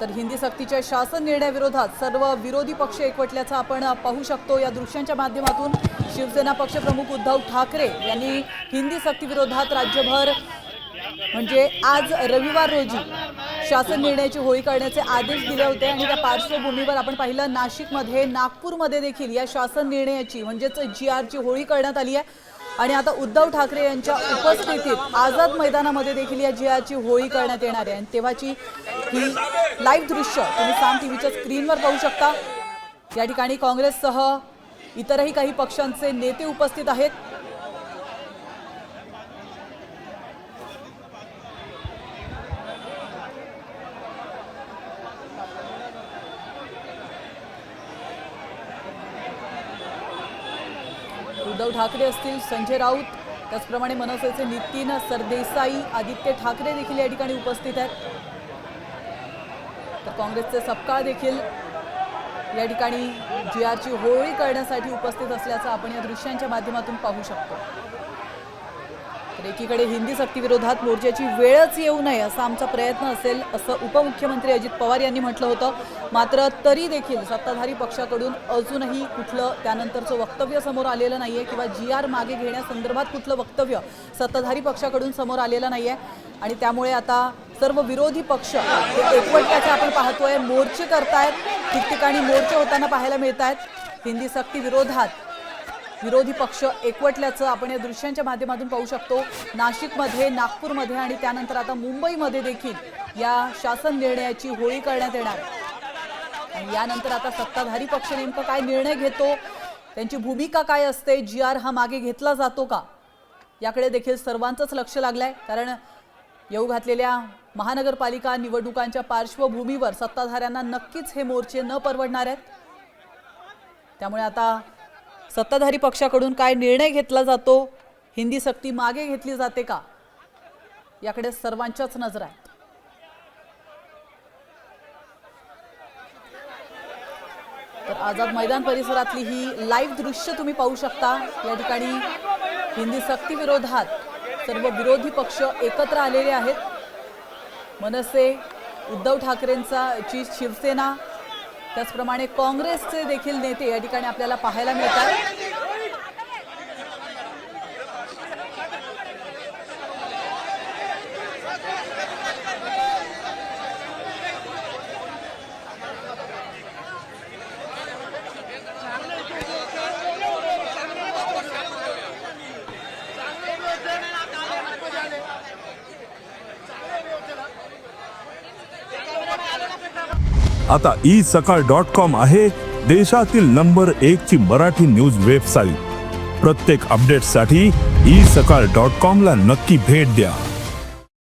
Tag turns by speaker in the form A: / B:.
A: तर हिंदी सक्तीच्या शासन निर्णयाविरोधात सर्व विरोधी पक्ष एकवटल्याचं आपण पाहू शकतो। या दृश्यांच्या माध्यमातून शिवसेना पक्षप्रमुख उद्धव ठाकरे यांनी हिंदी सक्ती विरोधात राज्यभर म्हणजे आज रविवार रोजी शासन निर्णयाची होळी करण्याचे आदेश दिले होते आणि त्या पार्श्वभूमीवर आपण पाहिलं नाशिकमध्ये नागपूरमध्ये देखील या शासन निर्णयाची म्हणजेच जीआरची होळी करण्यात आली आहे आणि आता उद्धव ठाकरे यांच्या उपस्थितीत आझाद मैदानामध्ये देखील या जीआरची होळी करण्यात येणार आहे। आणि तेव्हाची ही लाईव्ह दृश्य तुम्ही साम टीव्हीच्या स्क्रीनवर पाहू शकता। या ठिकाणी काँग्रेससह इतरही काही पक्षांचे नेते उपस्थित आहेत। उद्धव ठाकरे असतील, संजय राऊत, त्याचप्रमाणे मनसेचे नितीन सरदेसाई, आदित्य ठाकरे देखील या ठिकाणी उपस्थित आहेत। तर काँग्रेसचे सपकाळ देखील या ठिकाणी जीआरची होळी करण्यासाठी उपस्थित असल्याचं आपण या दृश्यांच्या माध्यमातून पाहू शकतो। तर एकीकडे हिंदी सक्तीविरोधात मोर्चाची वेळच येऊ नये असा आमचा प्रयत्न असेल असं उपमुख्यमंत्री अजित पवार यांनी म्हटलं होतं। मात्र तरी देखील सत्ताधारी पक्षाकडून अजूनही कुठलं त्यानंतरचं वक्तव्य समोर आलेलं नाहीये किंवा जीआर मागे घेण्यासंदर्भात कुठलं वक्तव्य सत्ताधारी पक्षाकडून समोर आलेलं नाहीये आणि त्यामुळे आता सर्व विरोधी पक्ष एकवटल्याचे आपण पाहतोय। मोर्चे करतायत, ठिकठिकाणी मोर्चे होताना पाहायला मिळत आहेत। हिंदी सक्ती विरोधात विरोधी पक्ष एकवटल्याचं आपण या दृश्यांच्या माध्यमातून पाहू शकतो। नाशिकमध्ये, नागपूरमध्ये आणि त्यानंतर आता मुंबईमध्ये देखील या शासन निर्णयाची होळी करण्यात येणार आणि यानंतर आता सत्ताधारी पक्ष नेमका काय निर्णय घेतो, त्यांची भूमिका काय असते, जीआर हा मागे घेतला जातो का, याकडे देखील सर्वांचंच लक्ष लागलंय। कारण येऊ घातलेल्या महानगरपालिका निवडणुकांच्या पार्श्वभूमीवर सत्ताधाऱ्यांना नक्कीच हे मोर्चे न परवडणार आहेत। त्यामुळे आता सत्ताधारी पक्षाकडून काय निर्णय घेतला जातो, हिंदी सक्ती मागे घेतली जाते का, याकडे सर्वांच्याच नजर आहेत। तर आझाद मैदान परिसरातली ही लाईव्ह दृश्य तुम्ही पाहू शकता। या ठिकाणी हिंदी सक्ती विरोधात सर्व विरोधी पक्ष एकत्र आलेले आहेत। मनसे, उद्धव ठाकरेंची शिवसेना, त्याचप्रमाणे काँग्रेसचे देखील नेते या ठिकाणी आपल्याला पाहायला मिळतात।
B: आता isakal.com आहे देशातील नंबर 1 ची मराठी न्यूज वेबसाईट। प्रत्येक अपडेटसाठी isakal.com ला नक्की भेट द्या।